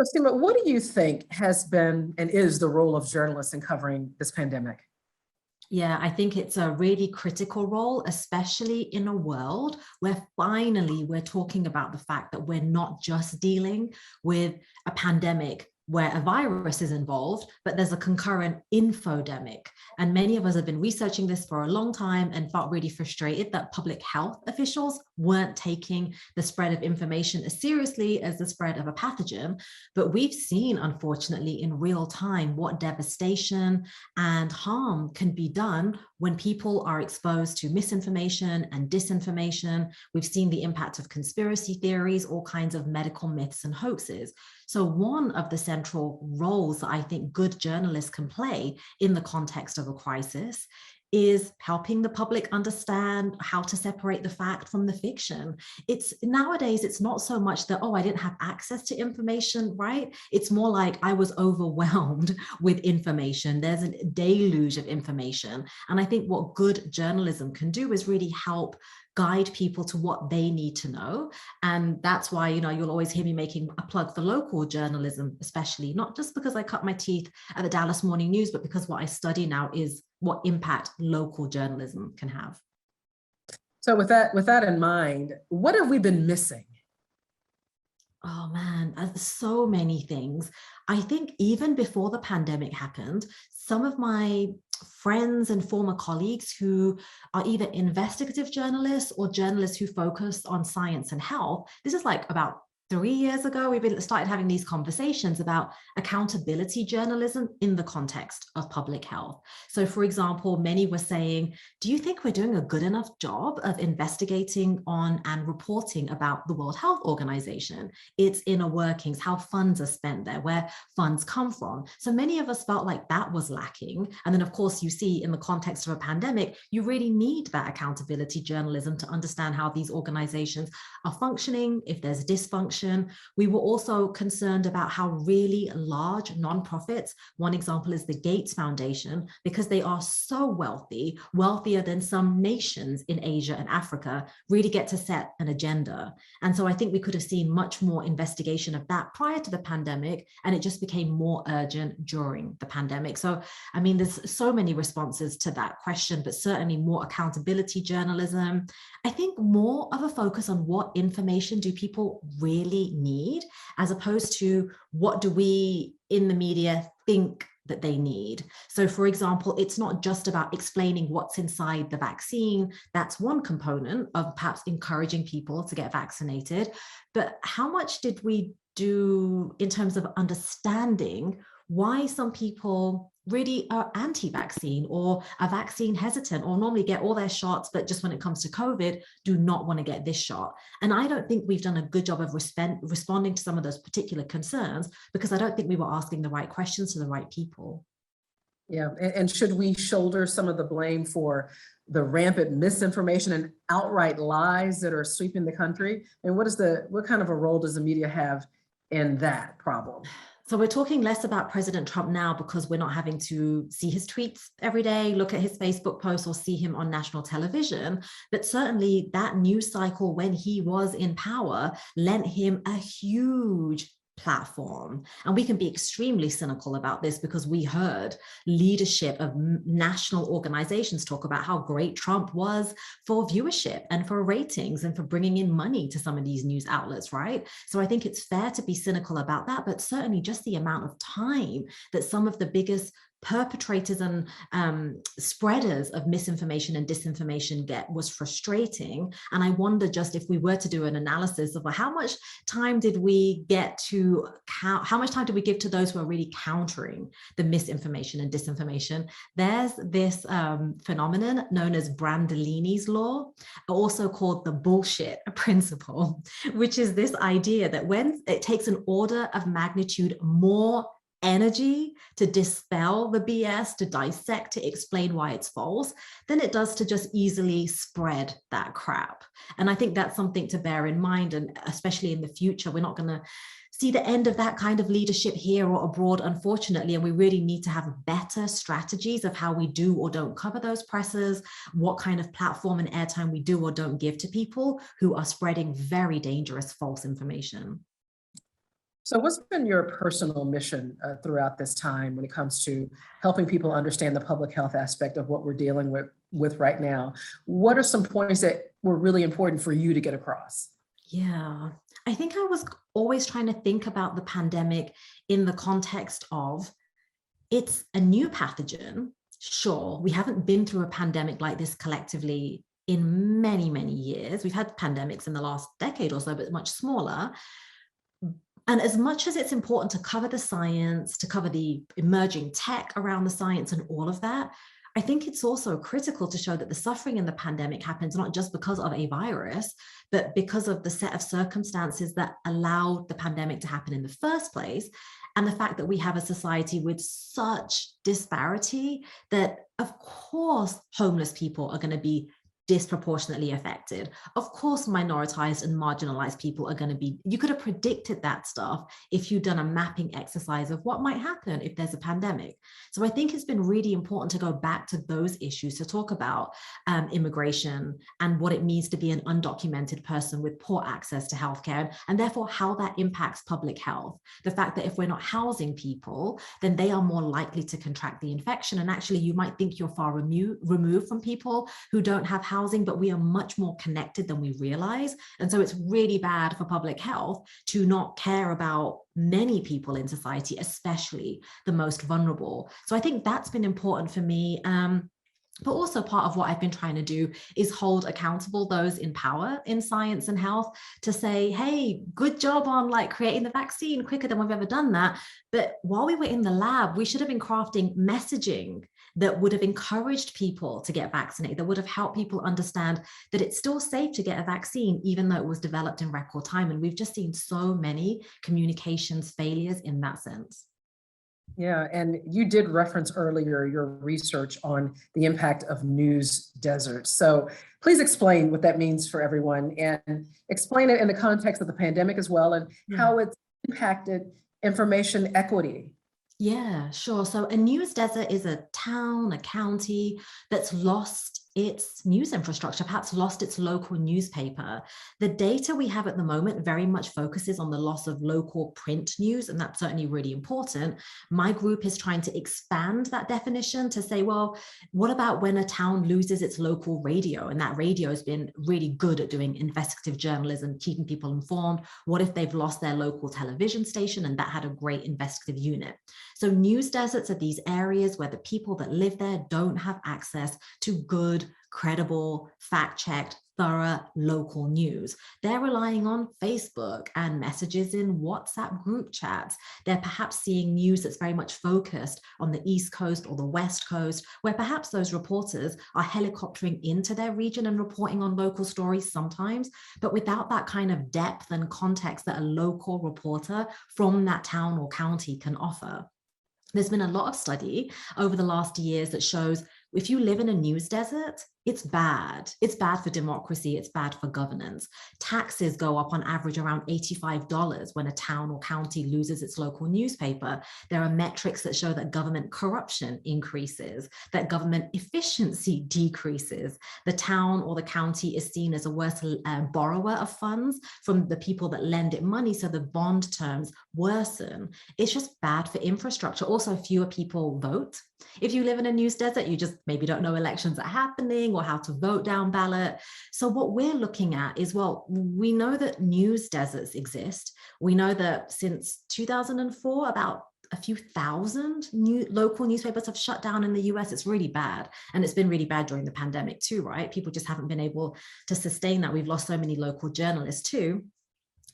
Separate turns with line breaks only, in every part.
So, Seema, what do you think has been and is the role of journalists in covering this pandemic?
Yeah, I think it's a really critical role, especially in a world where finally we're talking about the fact that we're not just dealing with a pandemic where a virus is involved, but there's a concurrent infodemic. And many of us have been researching this for a long time and felt really frustrated that public health officials weren't taking the spread of information as seriously as the spread of a pathogen. But we've seen, unfortunately, in real time, what devastation and harm can be done when people are exposed to misinformation and disinformation. We've seen the impact of conspiracy theories, all kinds of medical myths and hoaxes. So one of the central roles that I think good journalists can play in the context of a crisis is helping the public understand how to separate the fact from the fiction. It's nowadays, it's not so much that, oh, I didn't have access to information, right? It's more like I was overwhelmed with information. There's a deluge of information. And I think what good journalism can do is really help guide people to what they need to know. And that's why, you'll always hear me making a plug for local journalism, especially, not just because I cut my teeth at the Dallas Morning News, but because what I study now is what impact local journalism can have.
So with that in mind, what have we been missing?
Oh man, so many things. I think even before the pandemic happened, some of my friends and former colleagues who are either investigative journalists or journalists who focus on science and health, this is like about 3 years ago, we've started having these conversations about accountability journalism in the context of public health. So for example, many were saying, do you think we're doing a good enough job of investigating on and reporting about the World Health Organization, its inner workings, how funds are spent there, where funds come from? So many of us felt like that was lacking. And then of course, you see in the context of a pandemic, you really need that accountability journalism to understand how these organizations are functioning, if there's dysfunction. We were also concerned about how really large nonprofits, one example is the Gates Foundation, because they are so wealthy, wealthier than some nations in Asia and Africa, really get to set an agenda. And so I think we could have seen much more investigation of that prior to the pandemic, and it just became more urgent during the pandemic. So, I mean, there's so many responses to that question, but certainly more accountability journalism. I think more of a focus on what information do people really need, as opposed to what do we in the media think that they need. So for example, it's not just about explaining what's inside the vaccine. That's one component of perhaps encouraging people to get vaccinated. But how much did we do in terms of understanding why some people really are anti-vaccine or are vaccine hesitant, or normally get all their shots, but just when it comes to COVID, do not want to get this shot? And I don't think we've done a good job of responding to some of those particular concerns, because I don't think we were asking the right questions to the right people.
Yeah, and should we shoulder some of the blame for the rampant misinformation and outright lies that are sweeping the country? And what kind of a role does the media have in that problem?
So we're talking less about President Trump now because we're not having to see his tweets every day, look at his Facebook posts, or see him on national television. But certainly that news cycle when he was in power lent him a huge platform. And we can be extremely cynical about this because we heard leadership of national organizations talk about how great Trump was for viewership and for ratings and for bringing in money to some of these news outlets, right? So I think it's fair to be cynical about that, but certainly just the amount of time that some of the biggest perpetrators and spreaders of misinformation and disinformation get was frustrating. And I wonder, just if we were to do an analysis of how much time did we get to how much time did we give to those who are really countering the misinformation and disinformation? There's this phenomenon known as Brandolini's law, also called the bullshit principle, which is this idea that when it takes an order of magnitude more energy to dispel the BS, to dissect, to explain why it's false, than it does to just easily spread that crap. And I think that's something to bear in mind. And especially in the future, we're not going to see the end of that kind of leadership here or abroad, unfortunately. And we really need to have better strategies of how we do or don't cover those presses, what kind of platform and airtime we do or don't give to people who are spreading very dangerous false information.
So what's been your personal mission throughout this time when it comes to helping people understand the public health aspect of what we're dealing with right now? What are some points that were really important for you to get across?
Yeah, I think I was always trying to think about the pandemic in the context of it's a new pathogen. Sure, we haven't been through a pandemic like this collectively in many, many years. We've had pandemics in the last decade or so, but much smaller. And as much as it's important to cover the science, to cover the emerging tech around the science and all of that, I think it's also critical to show that the suffering in the pandemic happens not just because of a virus, but because of the set of circumstances that allowed the pandemic to happen in the first place. And the fact that we have a society with such disparity that, of course, homeless people are going to be disproportionately affected. Of course, minoritized and marginalized people are going to be, you could have predicted that stuff if you'd done a mapping exercise of what might happen if there's a pandemic. So I think it's been really important to go back to those issues to talk about immigration and what it means to be an undocumented person with poor access to healthcare, and therefore how that impacts public health. The fact that if we're not housing people, then they are more likely to contract the infection. And actually, you might think you're far removed from people who don't have housing, but we are much more connected than we realize. And so it's really bad for public health to not care about many people in society, especially the most vulnerable. So I think that's been important for me. But also part of what I've been trying to do is hold accountable those in power in science and health to say, hey, good job on like creating the vaccine quicker than we've ever done that. But while we were in the lab, we should have been crafting messaging that would have encouraged people to get vaccinated, that would have helped people understand that it's still safe to get a vaccine, even though it was developed in record time. And we've just seen so many communications failures in that sense.
Yeah, and you did reference earlier your research on the impact of news deserts. So please explain what that means for everyone and explain it in the context of the pandemic as well and how it's impacted information equity.
Yeah, sure. So a news desert is a town, a county that's lost its news infrastructure, perhaps lost its local newspaper. The data we have at the moment very much focuses on the loss of local print news, and that's certainly really important. My group is trying to expand that definition to say, well, what about when a town loses its local radio? And that radio has been really good at doing investigative journalism, keeping people informed. What if they've lost their local television station and that had a great investigative unit? So news deserts are these areas where the people that live there don't have access to good, credible, fact-checked, thorough local news. They're relying on Facebook and messages in WhatsApp group chats. They're perhaps seeing news that's very much focused on the East Coast or the West Coast, where perhaps those reporters are helicoptering into their region and reporting on local stories sometimes, but without that kind of depth and context that a local reporter from that town or county can offer. There's been a lot of study over the last years that shows if you live in a news desert, it's bad. It's bad for democracy. It's bad for governance. Taxes go up on average around $85 when a town or county loses its local newspaper. There are metrics that show that government corruption increases, that government efficiency decreases. The town or the county is seen as a worse borrower of funds from the people that lend it money, so the bond terms worsen. It's just bad for infrastructure. Also, fewer people vote. If you live in a news desert, you just maybe don't know elections are happening or how to vote down ballot. So what we're looking at is, well, we know that news deserts exist. We know that since 2004, about a few thousand new local newspapers have shut down in the US. It's really bad. And it's been really bad during the pandemic too, right? People just haven't been able to sustain that. We've lost so many local journalists too.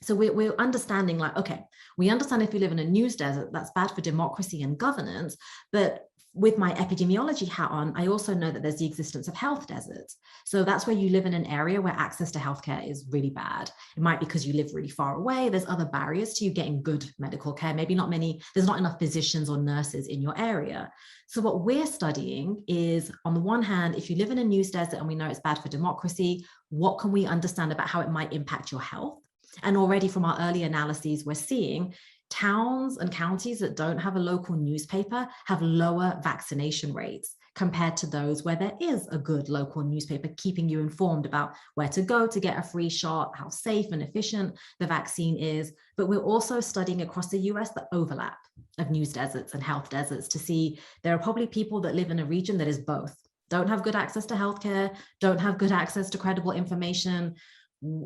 So we're understanding like, okay, we understand if you live in a news desert, that's bad for democracy and governance, but with my epidemiology hat on, I also know that there's the existence of health deserts. So that's where you live in an area where access to healthcare is really bad. It might be because you live really far away. There's other barriers to you getting good medical care. Maybe not many, there's not enough physicians or nurses in your area. So what we're studying is, on the one hand, if you live in a news desert and we know it's bad for democracy, what can we understand about how it might impact your health? And already from our early analyses, we're seeing towns and counties that don't have a local newspaper have lower vaccination rates compared to those where there is a good local newspaper keeping you informed about where to go to get a free shot, how safe and efficient the vaccine is. But we're also studying across the US the overlap of news deserts and health deserts to see there are probably people that live in a region that is both. Don't have good access to healthcare, don't have good access to credible information.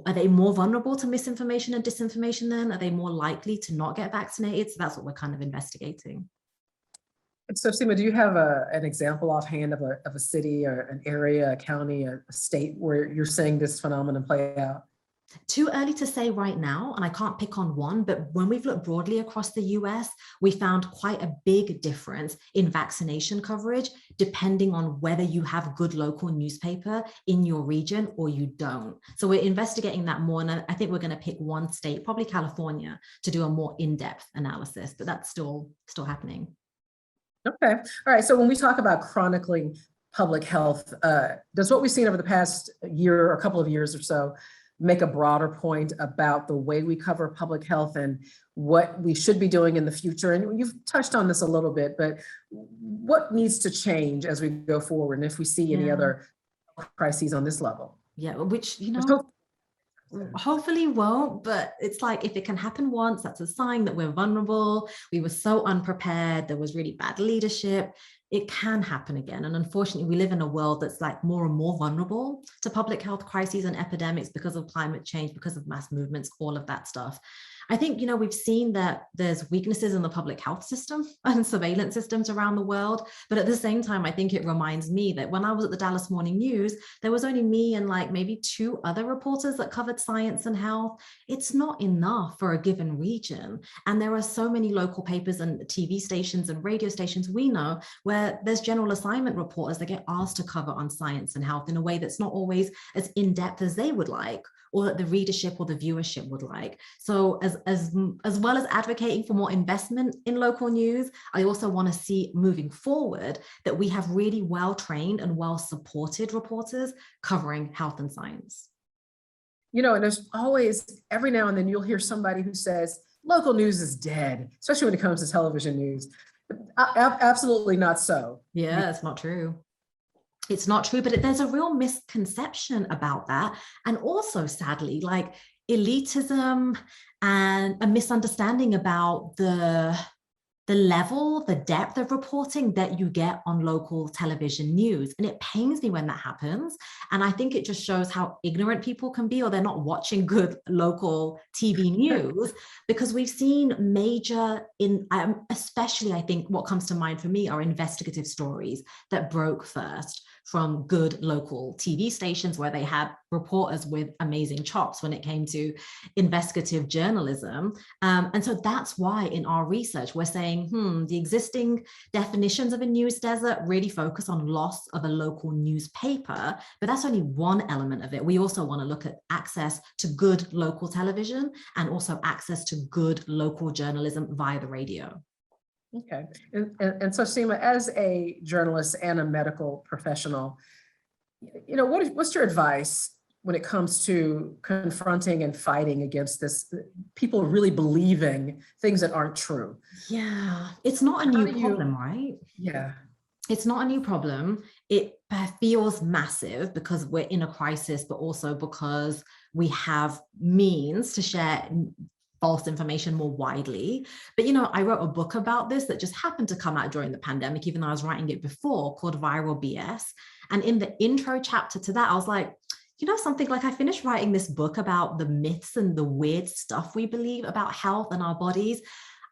Are they more vulnerable to misinformation and disinformation then? Are they more likely to not get vaccinated? So that's what we're kind of investigating.
So Seema, do you have an example offhand of a city or an area, a county, a state where you're seeing this phenomenon play out?
Too early to say right now, and I can't pick on one, but when we've looked broadly across the US, we found quite a big difference in vaccination coverage, depending on whether you have good local newspaper in your region or you don't. So we're investigating that more, and I think we're going to pick one state, probably California, to do a more in-depth analysis, but that's still happening.
Okay, all right, so when we talk about chronicling public health, does what we've seen over the past year or a couple of years or so make a broader point about the way we cover public health and what we should be doing in the future? And you've touched on this a little bit, but what needs to change as we go forward? And if we see any other crises on this level?
Yeah, which, you know, hopefully won't, but it's like if it can happen once, that's a sign that we're vulnerable. We were so unprepared. There was really bad leadership. It can happen again. And unfortunately, we live in a world that's like more and more vulnerable to public health crises and epidemics because of climate change, because of mass movements, all of that stuff. I think, you know, we've seen that there's weaknesses in the public health system and surveillance systems around the world. But at the same time, I think it reminds me that when I was at the Dallas Morning News, there was only me and like maybe 2 other reporters that covered science and health. It's not enough for a given region. And there are so many local papers and TV stations and radio stations we know where there's general assignment reporters that get asked to cover on science and health in a way that's not always as in-depth as they would like, or that the readership or the viewership would like. So as well as advocating for more investment in local news, I also want to see moving forward that we have really well-trained and well-supported reporters covering health and science.
You know, and there's always, every now and then you'll hear somebody who says, local news is dead, especially when it comes to television news. Absolutely not so.
Yeah, it's not true. It's not true, but there's a real misconception about that. And also, sadly, like elitism and a misunderstanding about the level, the depth of reporting that you get on local television news. And it pains me when that happens. And I think it just shows how ignorant people can be, or they're not watching good local TV news, because we've seen major, especially I think what comes to mind for me are investigative stories that broke first from good local TV stations where they had reporters with amazing chops when it came to investigative journalism. And so that's why in our research, we're saying, the existing definitions of a news desert really focus on loss of a local newspaper, but that's only one element of it. We also want to look at access to good local television and also access to good local journalism via the radio.
Okay, and so Seema, as a journalist and a medical professional, you know, what's your advice when it comes to confronting and fighting against this, people really believing things that aren't true?
Yeah, it's not a new problem, right?
Yeah.
It's not a new problem. It feels massive because we're in a crisis, but also because we have means to share false information more widely. But, you know, I wrote a book about this that just happened to come out during the pandemic, even though I was writing it before, called Viral BS. And in the intro chapter to that, I was like, you know, something like I finished writing this book about the myths and the weird stuff we believe about health and our bodies.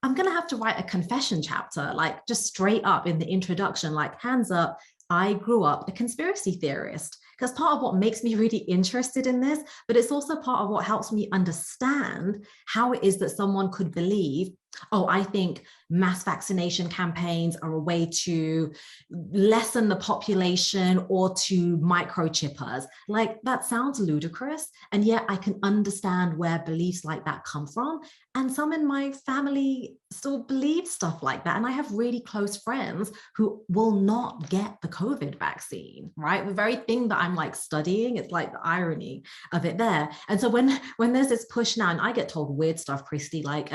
I'm going to have to write a confession chapter, like just straight up in the introduction, like hands up, I grew up a conspiracy theorist. Because part of what makes me really interested in this, but it's also part of what helps me understand how it is that someone could believe, oh, I think mass vaccination campaigns are a way to lessen the population or to microchip us. Like, that sounds ludicrous. And yet I can understand where beliefs like that come from. And some in my family still believe stuff like that. And I have really close friends who will not get the COVID vaccine, right? The very thing that I'm like studying, it's like the irony of it there. And so when there's this push now, and I get told weird stuff, Christy, like,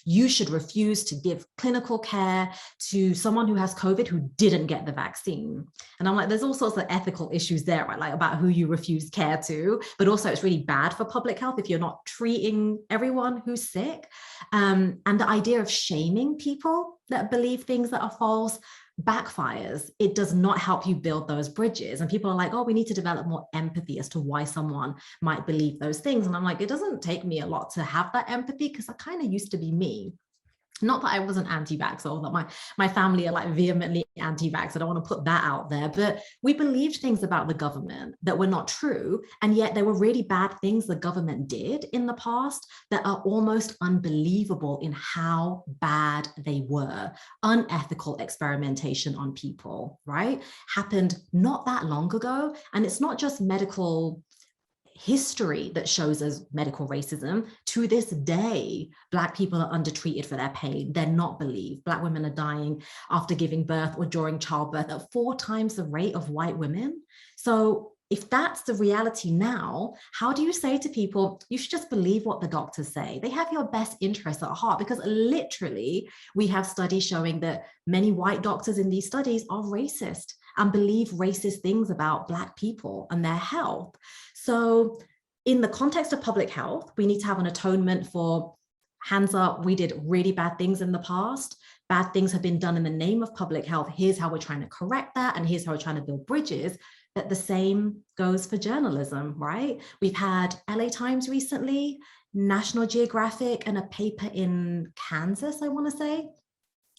you you should refuse to give clinical care to someone who has COVID who didn't get the vaccine. And I'm like, there's all sorts of ethical issues there, right? Like about who you refuse care to, but also it's really bad for public health if you're not treating everyone who's sick. And the idea of shaming people that believe things that are false backfires. It does not help you build those bridges. And people are like, oh, we need to develop more empathy as to why someone might believe those things. And I'm like, it doesn't take me a lot to have that empathy because I kind of used to be me. Not that I wasn't anti-vax or that my family are like vehemently anti-vax. I don't want to put that out there, but we believed things about the government that were not true. And yet there were really bad things the government did in the past that are almost unbelievable in how bad they were. Unethical experimentation on people, right? Happened not that long ago. And it's not just medical history that shows us medical racism. To this day, Black people are undertreated for their pain. They're not believed. Black women are dying after giving birth or during childbirth at 4 times the rate of white women. So if that's the reality now, how do you say to people, you should just believe what the doctors say? They have your best interests at heart, because literally we have studies showing that many white doctors in these studies are racist and believe racist things about Black people and their health. So in the context of public health, we need to have an atonement for hands up, we did really bad things in the past. Bad things have been done in the name of public health. Here's how we're trying to correct that. And here's how we're trying to build bridges. But the same goes for journalism, right? We've had LA Times recently, National Geographic, and a paper in Kansas, I want to say,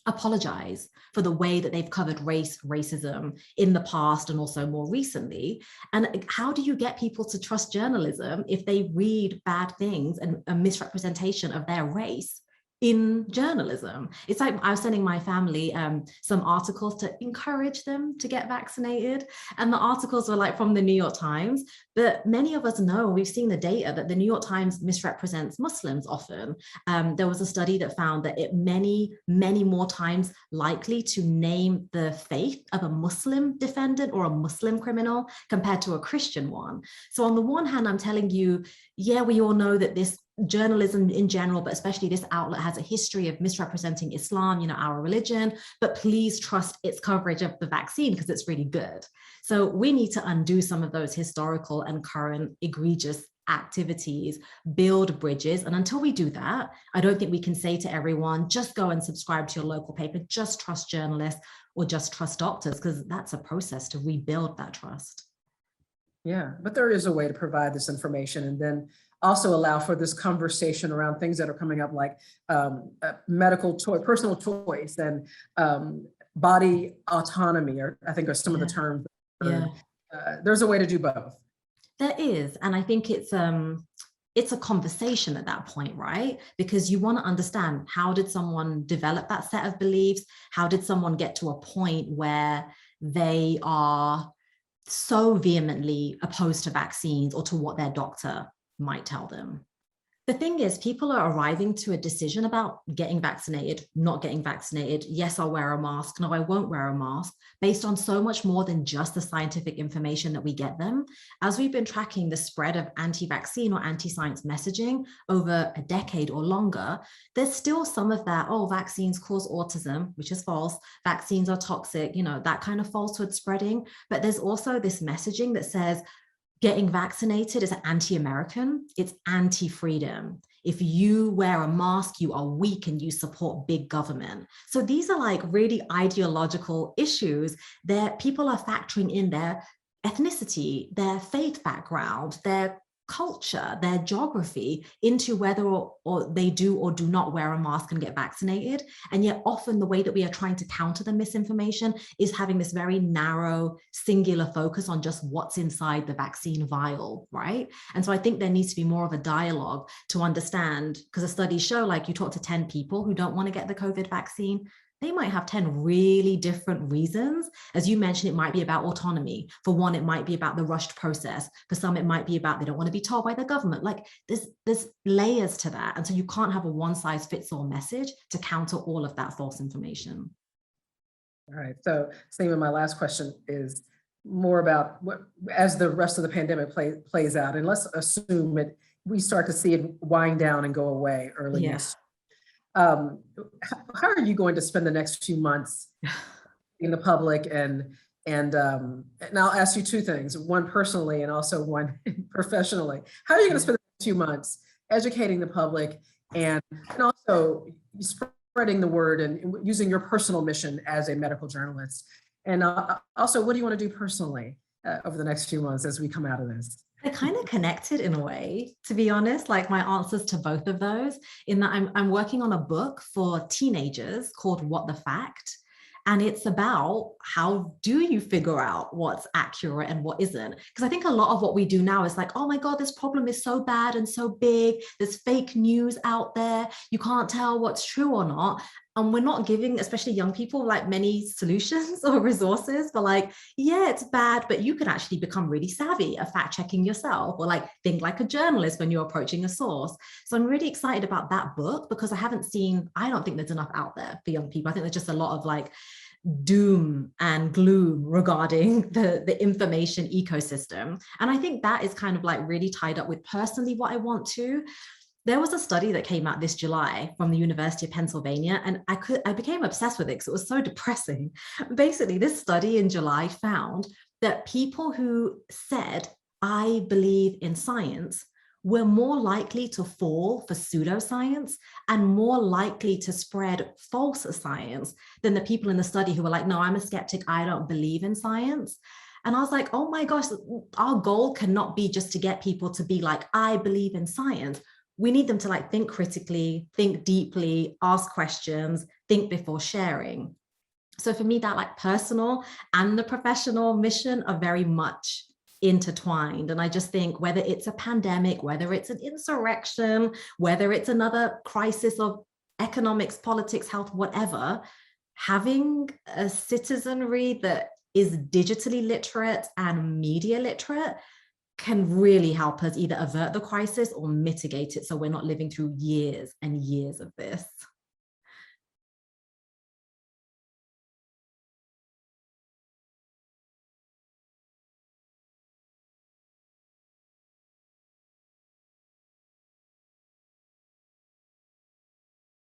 apologize for the way that they've covered racism in the past and also more recently. And how do you get people to trust journalism if they read bad things and a misrepresentation of their race in journalism? It's like I was sending my family some articles to encourage them to get vaccinated. And the articles were like from the New York Times, but many of us know, we've seen the data, that the New York Times misrepresents Muslims often. There was a study that found that it many more times likely to name the faith of a Muslim defendant or a Muslim criminal compared to a Christian one. So on the one hand, I'm telling you, yeah, we all know that this journalism in general, but especially this outlet, has a history of misrepresenting Islam, you know, our religion, but please trust its coverage of the vaccine because it's really good. So we need to undo some of those historical and current egregious activities, build bridges. And until we do that, I don't think we can say to everyone, just go and subscribe to your local paper, just trust journalists or just trust doctors, because that's a process to rebuild that trust.
Yeah, but there is a way to provide this information and then also allow for this conversation around things that are coming up, like medical choice, personal choice, and body autonomy, or I think are some of the terms.
Yeah.
There's a way to do both.
There is, and I think it's a conversation at that point, right? Because you want to understand, how did someone develop that set of beliefs? How did someone get to a point where they are so vehemently opposed to vaccines or to what their doctor might tell them? The thing is, people are arriving to a decision about getting vaccinated, not getting vaccinated. Yes, I'll wear a mask. No, I won't wear a mask, based on so much more than just the scientific information that we get them. As we've been tracking the spread of anti-vaccine or anti-science messaging over a decade or longer, there's still some of that, oh, vaccines cause autism, which is false. Vaccines are toxic, you know, that kind of falsehood spreading. But there's also this messaging that says, getting vaccinated is anti-American, it's anti-freedom. If you wear a mask, you are weak and you support big government. So these are like really ideological issues that people are factoring in their ethnicity, their faith background, their culture, their geography into whether or they do or do not wear a mask and get vaccinated. And yet often the way that we are trying to counter the misinformation is having this very narrow, singular focus on just what's inside the vaccine vial, right? And so I think there needs to be more of a dialogue to understand, because the studies show, like, you talk to 10 people who don't want to get the COVID vaccine, they might have 10 really different reasons. As you mentioned, it might be about autonomy. For one, it might be about the rushed process. For some, it might be about they don't want to be told by the government. Like, there's layers to that. And so you can't have a one-size-fits-all message to counter all of that false information.
All right, so Stephen, my last question is more about what, as the rest of the pandemic plays out, and let's assume we start to see it wind down and go away early next year. how are you going to spend the next few months in the public and I'll ask you two things, one personally and also one professionally. How are you going to spend the next few months educating the public and also spreading the word and using your personal mission as a medical journalist? And also, what do you want to do personally over the next few months as we come out of this?
They're kind of connected in a way, to be honest, like my answers to both of those, in that I'm working on a book for teenagers called What the Fact. And it's about how do you figure out what's accurate and what isn't? Because I think a lot of what we do now is like, oh my God, this problem is so bad and so big. There's fake news out there. You can't tell what's true or not. And we're not giving, especially young people, like many solutions or resources for like, yeah, it's bad, but you can actually become really savvy at fact checking yourself, or like think like a journalist when you're approaching a source. So I'm really excited about that book because I don't think there's enough out there for young people. I think there's just a lot of like doom and gloom regarding the information ecosystem. And I think that is kind of like really tied up with personally what I want to. There was a study that came out this July from the University of Pennsylvania, and I became obsessed with it because it was so depressing. Basically, this study in July found that people who said, I believe in science, were more likely to fall for pseudoscience and more likely to spread false science than the people in the study who were like, no, I'm a skeptic, I don't believe in science. And I was like, oh my gosh, our goal cannot be just to get people to be like, I believe in science. We need them to like think critically, think deeply, ask questions, think before sharing. So for me, that like personal and the professional mission are very much intertwined. And I just think whether it's a pandemic, whether it's an insurrection, whether it's another crisis of economics, politics, health, whatever, having a citizenry that is digitally literate and media literate can really help us either avert the crisis or mitigate it so we're not living through years and years of this.